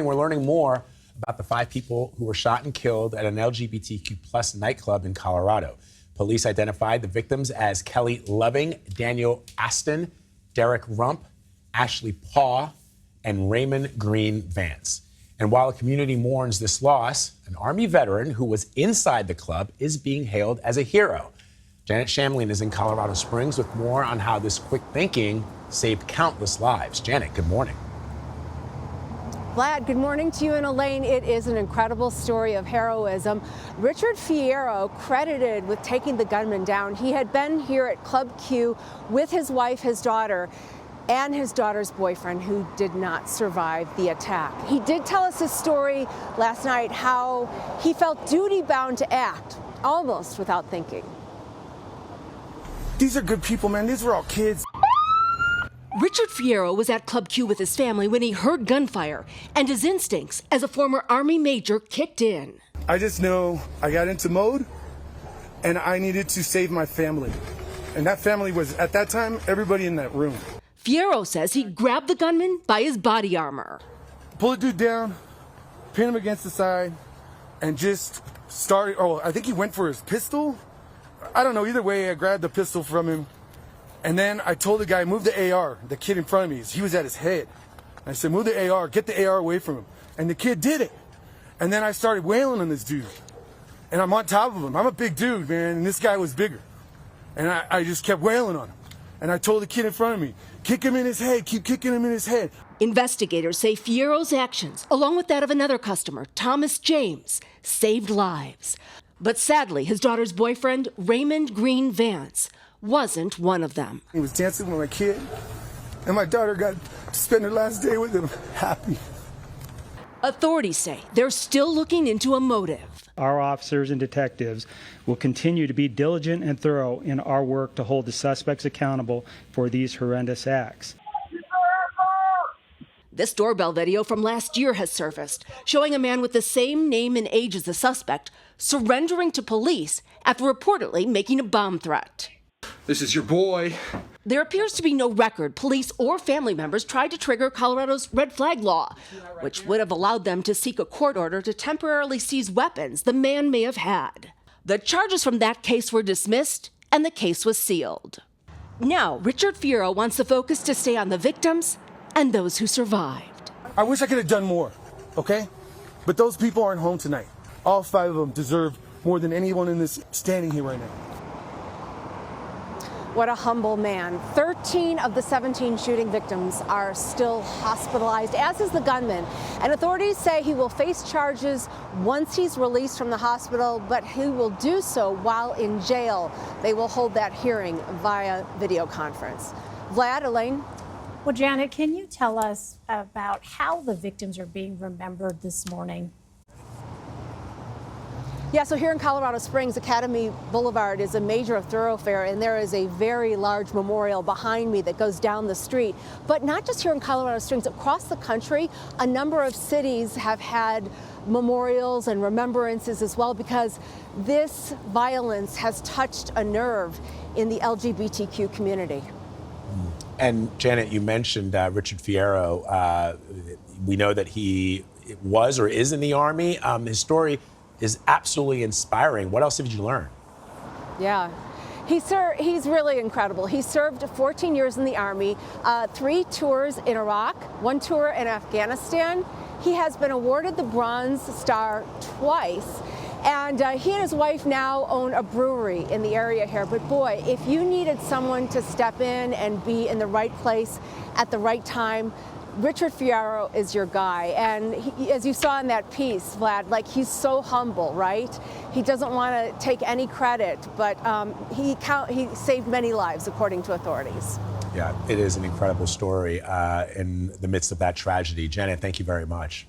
We're learning more about the 5 people who were shot and killed at an LGBTQ plus nightclub in Colorado. Police identified the victims as Kelly Loving, Daniel Aston, Derek Rump, Ashley Paw, and Raymond Green Vance. And while the community mourns this loss, an Army veteran who was inside the club is being hailed as a hero. Janet Shamlian is in Colorado Springs with more on how this quick thinking saved countless lives. Janet, good morning. Vlad, good morning to you and Elaine. It is an incredible story of heroism. Richard Fierro credited with taking the gunman down. He had been here at Club Q with his wife, his daughter, and his daughter's boyfriend, who did not survive the attack. He did tell us his story last night, how he felt duty-bound to act, almost without thinking. These are good people, man. These were all kids. Richard Fierro was at Club Q with his family when he heard gunfire, and his instincts as a former Army major kicked in. I just know I got into mode, and I needed to save my family. And that family was, at that time, everybody in that room. Fierro says he grabbed the gunman by his body armor. Pull the dude down, pin him against the side, and just started, I think he went for his pistol. I don't know, either way, I grabbed the pistol from him. And then I told the guy, move the AR, the kid in front of me. He was at his head. I said, move the AR, get the AR away from him. And the kid did it. And then I started wailing on this dude. And I'm on top of him. I'm a big dude, man, and this guy was bigger. And I just kept wailing on him. And I told the kid in front of me, kick him in his head, keep kicking him in his head. Investigators say Fierro's actions, along with that of another customer, Thomas James, saved lives. But sadly, his daughter's boyfriend, Raymond Green Vance, wasn't one of them. He was dancing with my kid, and my daughter got to spend her last day with him happy. Authorities say they're still looking into a motive. Our officers and detectives will continue to be diligent and thorough in our work to hold the suspects accountable for these horrendous acts. This doorbell video from last year has surfaced, showing a man with the same name and age as the suspect surrendering to police after reportedly making a bomb threat. This is your boy. There appears to be no record police or family members tried to trigger Colorado's red flag law, which would have allowed them to seek a court order to temporarily seize weapons the man may have had. The charges from that case were dismissed, and the case was sealed. Now, Richard Fierro wants the focus to stay on the victims and those who survived. I wish I could have done more, okay? But those people aren't home tonight. All 5 of them deserve more than anyone in this standing here right now. What a humble man. 13 of the 17 shooting victims are still hospitalized, as is the gunman. And authorities say he will face charges once he's released from the hospital, but he will do so while in jail. They will hold that hearing via video conference. Vlad, Elaine? Well, Janet, can you tell us about how the victims are being remembered this morning? Yeah, so here in Colorado Springs, Academy Boulevard is a major thoroughfare, and there is a very large memorial behind me that goes down the street. But not just here in Colorado Springs, across the country, a number of cities have had memorials and remembrances as well, because this violence has touched a nerve in the LGBTQ community. And Janet, you mentioned Richard Fierro. We know that he was or is in the Army. His story is absolutely inspiring. What else did you learn? Yeah. He's really incredible. He served 14 years in the Army, 3 tours in Iraq, 1 tour in Afghanistan. He has been awarded the Bronze Star twice. And he and his wife now own a brewery in the area here. But boy, if you needed someone to step in and be in the right place at the right time, Richard Fierro is your guy. And he, as you saw in that piece, Vlad, like, he's so humble, right? He doesn't want to take any credit, but he saved many lives, according to authorities. Yeah, it is an incredible story in the midst of that tragedy. Janet, thank you very much.